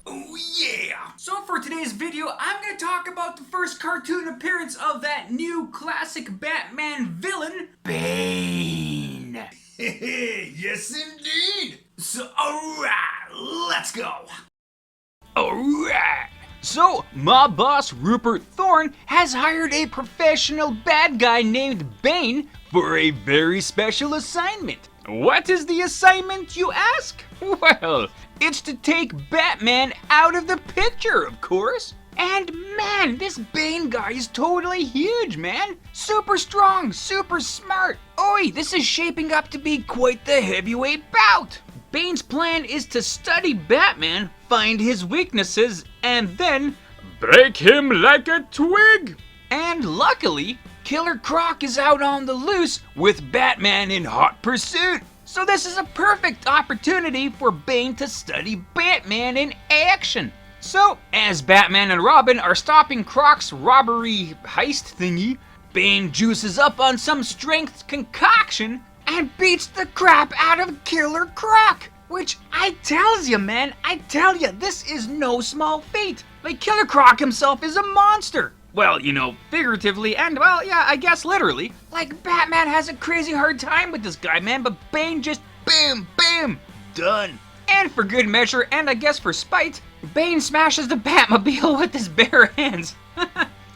Oh yeah! So for today's video, I'm gonna talk about the first cartoon appearance of that new classic Batman villain, Bane. Yes indeed! So alright, let's go! Alright! So, my boss Rupert Thorne has hired a professional bad guy named Bane for a very special assignment. What is the assignment, you ask? Well, it's to take Batman out of the picture, of course. And man, this Bane guy is totally huge, man. Super strong, super smart. Oi, this is shaping up to be quite the heavyweight bout. Bane's plan is to study Batman, find his weaknesses, and then break him like a twig. And luckily, Killer Croc is out on the loose with Batman in hot pursuit. So this is a perfect opportunity for Bane to study Batman in action. So, as Batman and Robin are stopping Croc's robbery heist thingy, Bane juices up on some strength concoction and beats the crap out of Killer Croc. Which, I tells you, man, I tell you, this is no small feat. Like, Killer Croc himself is a monster. Well, you know, figuratively and, well, yeah, I guess literally. Like, Batman has a crazy hard time with this guy, man, but Bane just bam, bam, done. And for good measure, and I guess for spite, Bane smashes the Batmobile with his bare hands.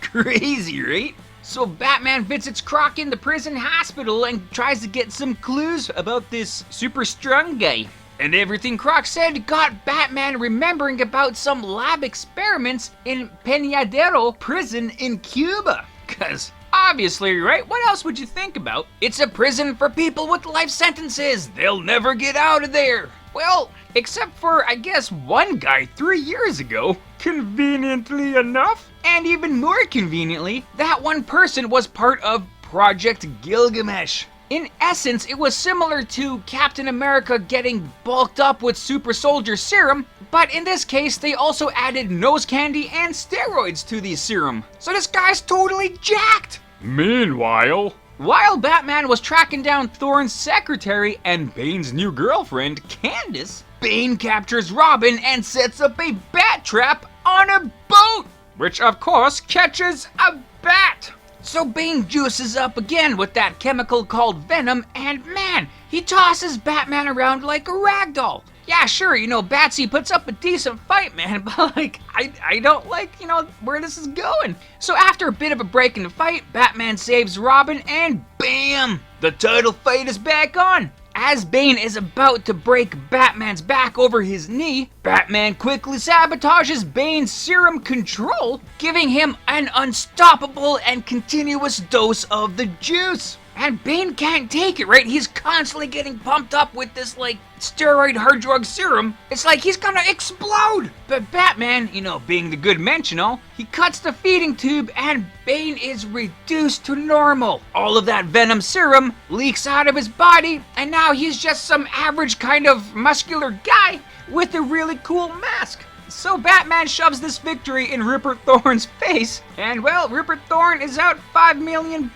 Crazy, right? So Batman visits Croc in the prison hospital and tries to get some clues about this super strong guy. And everything Croc said got Batman remembering about some lab experiments in Peñadero prison in Cuba. Cause obviously, right? What else would you think about? It's a prison for people with life sentences. They'll never get out of there. Well, except for, I guess, one guy 3 years ago. Conveniently enough. And even more conveniently, that one person was part of Project Gilgamesh. In essence, it was similar to Captain America getting bulked up with super soldier serum, but in this case, they also added nose candy and steroids to the serum. So this guy's totally jacked! Meanwhile, while Batman was tracking down Thorne's secretary and Bane's new girlfriend, Candace, Bane captures Robin and sets up a bat trap on a boat, which of course catches a bat. So Bane juices up again with that chemical called venom, and man, he tosses Batman around like a ragdoll. Yeah, sure, you know, Batsy puts up a decent fight, man, but like, I don't like, you know, where this is going. So after a bit of a break in the fight, Batman saves Robin, and bam! The title fight is back on. As Bane is about to break Batman's back over his knee, Batman quickly sabotages Bane's serum control, giving him an unstoppable and continuous dose of the juice. And Bane can't take it, right? He's constantly getting pumped up with this, like, steroid hard drug serum. It's like he's gonna explode! But Batman, you know, being the good mensch and all, he cuts the feeding tube and Bane is reduced to normal. All of that venom serum leaks out of his body, and now he's just some average kind of muscular guy with a really cool mask. So Batman shoves this victory in Rupert Thorne's face, and well, Rupert Thorne is out $5 million.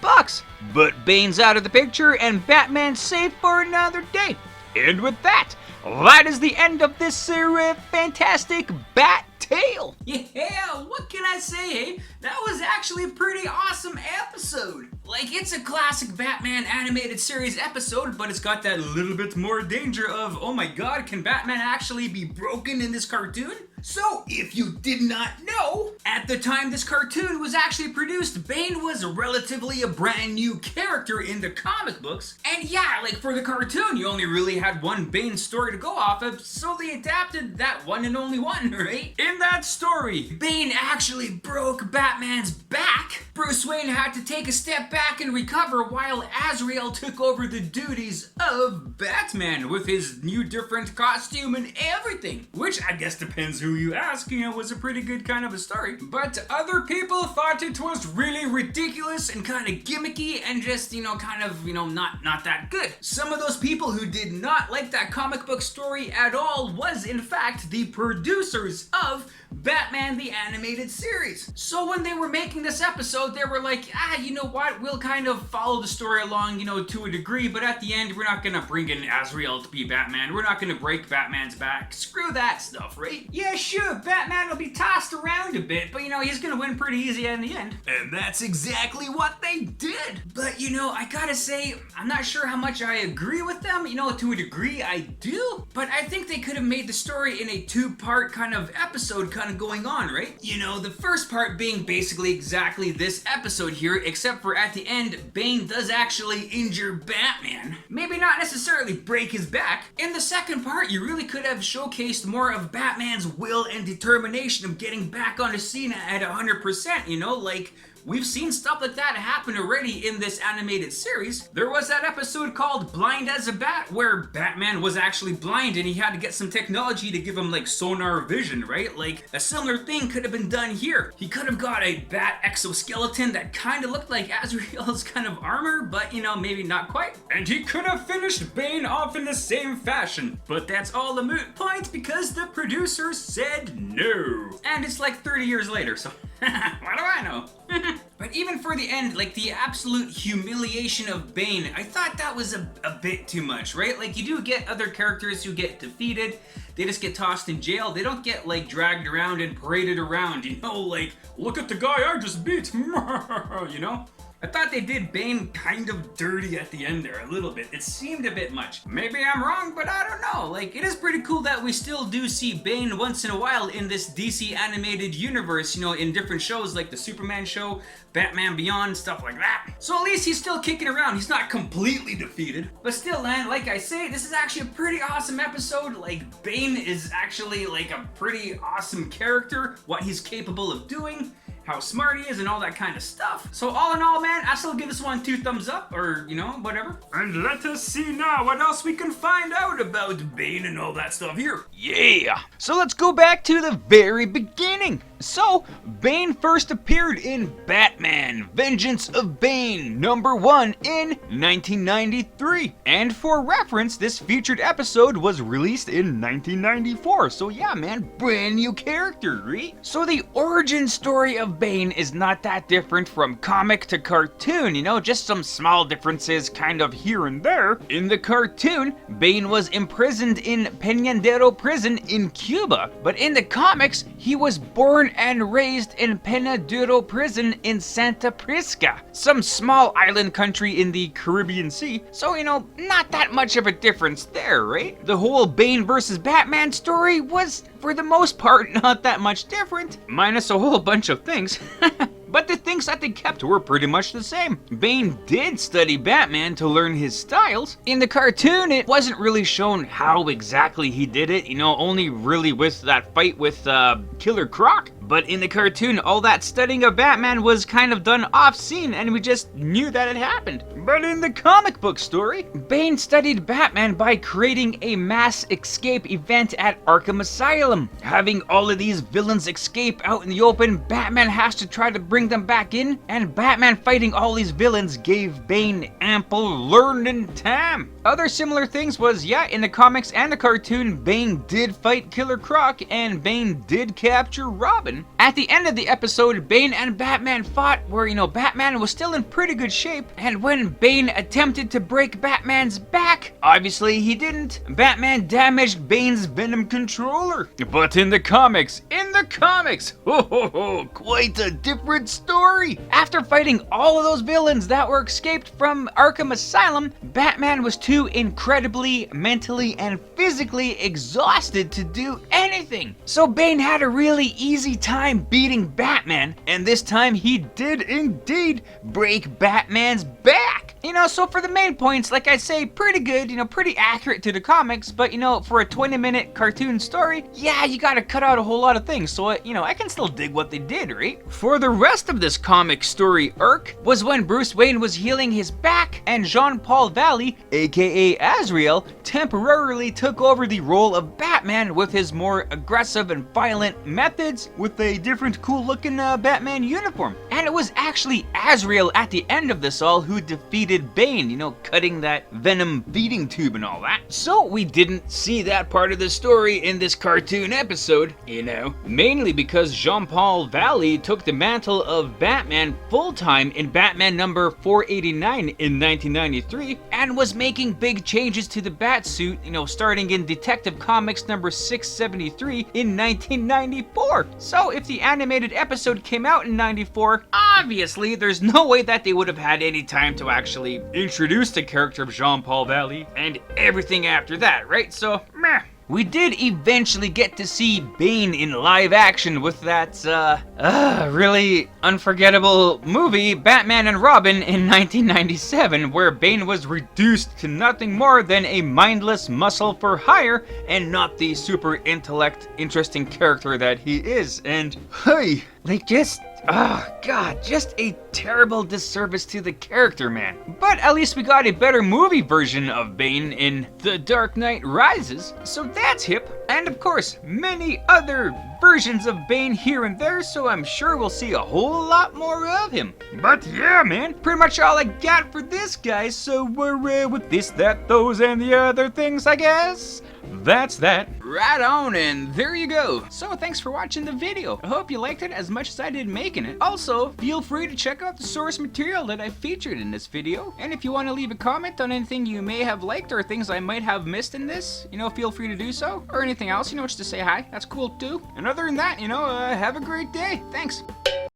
But Bane's out of the picture, and Batman's safe for another day. And with that, that is the end of this fantastic Bat Tale. Yeah, what can I say, hey? That was actually a pretty awesome episode. Like, it's a classic Batman animated series episode, but it's got that little bit more danger of, oh my god, can Batman actually be broken in this cartoon? So, if you did not know, at the time this cartoon was actually produced, Bane was relatively a brand new character in the comic books. And yeah, like for the cartoon, you only really had one Bane story to go off of, so they adapted that one and only one, right? In that story, Bane actually broke Batman's back. Bruce Wayne had to take a step back and recover while Azrael took over the duties of Batman with his new different costume and everything. Which I guess depends who you ask, you know, was a pretty good kind of a story. But other people thought it was really ridiculous and kind of gimmicky and just, you know, kind of, you know, not that good. Some of those people who did not like that comic book story at all was in fact the producers of Batman the Animated Series. So when they were making this episode, they were like, you know what, we'll kind of follow the story along, you know, to a degree, but at the end, we're not gonna bring in Azrael to be Batman. We're not gonna break Batman's back. Screw that stuff, right? Yeah, sure, Batman will be tossed around a bit, but he's gonna win pretty easy in the end. And that's exactly what they did. But I gotta say, I'm not sure how much I agree with them. To a degree I do, but I think they could have made the story in a two-part kind of episode kind of going on, right? The first part being basically exactly this episode here, except for at the end, Bane does actually injure Batman. Maybe not necessarily break his back. In the second part, you really could have showcased more of Batman's will and determination of getting back on the scene at 100%, like we've seen stuff like that happen already in this animated series. There was that episode called Blind as a Bat where Batman was actually blind and he had to get some technology to give him like sonar vision, right? Like a similar thing could have been done here. He could have got a bat exoskeleton that kind of looked like Azrael's kind of armor, but maybe not quite. And he could have finished Bane off in the same fashion. But that's all a moot point because the producers said no. And it's like 30 years later, so what do I know? But even for the end, like the absolute humiliation of Bane, I thought that was a bit too much, right? Like you do get other characters who get defeated, they just get tossed in jail, they don't get like dragged around and paraded around, like, look at the guy I just beat, I thought they did Bane kind of dirty at the end there, a little bit. It seemed a bit much. Maybe I'm wrong, but I don't know. Like, it is pretty cool that we still do see Bane once in a while in this DC animated universe, in different shows like the Superman show, Batman Beyond, stuff like that. So at least he's still kicking around. He's not completely defeated. But still, man, like I say, this is actually a pretty awesome episode. Like, Bane is actually like a pretty awesome character, what he's capable of doing, how smart he is and all that kind of stuff. So all in all, man, I still give this one 2 thumbs up, or whatever. And let us see now what else we can find out about Bane and all that stuff here. Yeah! So let's go back to the very beginning. So, Bane first appeared in Batman, Vengeance of Bane, #1 in 1993. And for reference, this featured episode was released in 1994. So yeah, man, brand new character, right? So the origin story of Bane is not that different from comic to cartoon, just some small differences kind of here and there. In the cartoon, Bane was imprisoned in Penadero prison in Cuba, but in the comics, he was born and raised in Penadero prison in Santa Prisca, some small island country in the Caribbean Sea, so not that much of a difference there, right? The whole Bane versus Batman story was, for the most part, not that much different, minus a whole bunch of things. But the things that they kept were pretty much the same. Bane did study Batman to learn his styles. In the cartoon, it wasn't really shown how exactly he did it, only really with that fight with Killer Croc. But in the cartoon, all that studying of Batman was kind of done off-scene, and we just knew that it happened. But in the comic book story, Bane studied Batman by creating a mass escape event at Arkham Asylum. Having all of these villains escape out in the open, Batman has to try to bring them back in, and Batman fighting all these villains gave Bane ample learning time. Other similar things was, in the comics and the cartoon, Bane did fight Killer Croc, and Bane did capture Robin. At the end of the episode, Bane and Batman fought where, Batman was still in pretty good shape, and when Bane attempted to break Batman's back, obviously he didn't. Batman damaged Bane's Venom controller. But in the comics, quite a different story. After fighting all of those villains that were escaped from Arkham Asylum, Batman was too incredibly mentally and physically exhausted to do anything. So Bane had a really easy time beating Batman, and this time he did indeed break Batman's back. So for the main points, like I say, pretty good, pretty accurate to the comics, but for a 20-minute cartoon story, you gotta cut out a whole lot of things, so I can still dig what they did, right? For the rest of this comic story arc was when Bruce Wayne was healing his back, and Jean-Paul Valley, aka Azrael, temporarily took over the role of Batman with his more aggressive and violent methods with a different cool-looking Batman uniform. And it was actually Azrael at the end of this all who defeated defeated Bane, you know, cutting that venom feeding tube and all that. So we didn't see that part of the story in this cartoon episode, you know, mainly because Jean-Paul Valley took the mantle of Batman full-time in Batman number 489 in 1993 and was making big changes to the Batsuit, you know, starting in Detective Comics number 673 in 1994. So if the animated episode came out in 94, obviously there's no way that they would have had any time to actually introduce the character of Jean-Paul Valley and everything after that, right? So, meh. We did eventually get to see Bane in live action with that, really unforgettable movie, Batman and Robin in 1997, where Bane was reduced to nothing more than a mindless muscle for hire and not the super intellect, interesting character that he is. And, hey, like just... oh god, just a terrible disservice to the character, man. But at least we got a better movie version of Bane in The Dark Knight Rises, so that's hip. And of course, many other versions of Bane here and there, so I'm sure we'll see a whole lot more of him. But yeah, man, pretty much all I got for this, guys, so we're with this, that, those, and the other things, I guess. That's that. Right on, and there you go. So thanks for watching the video. I hope you liked it as much as I did making it. Also, feel free to check out the source material that I featured in this video. And if you want to leave a comment on anything you may have liked or things I might have missed in this, you know, feel free to do so. Or anything else, you know, just to say hi. That's cool too. And other than that, you know, have a great day. Thanks.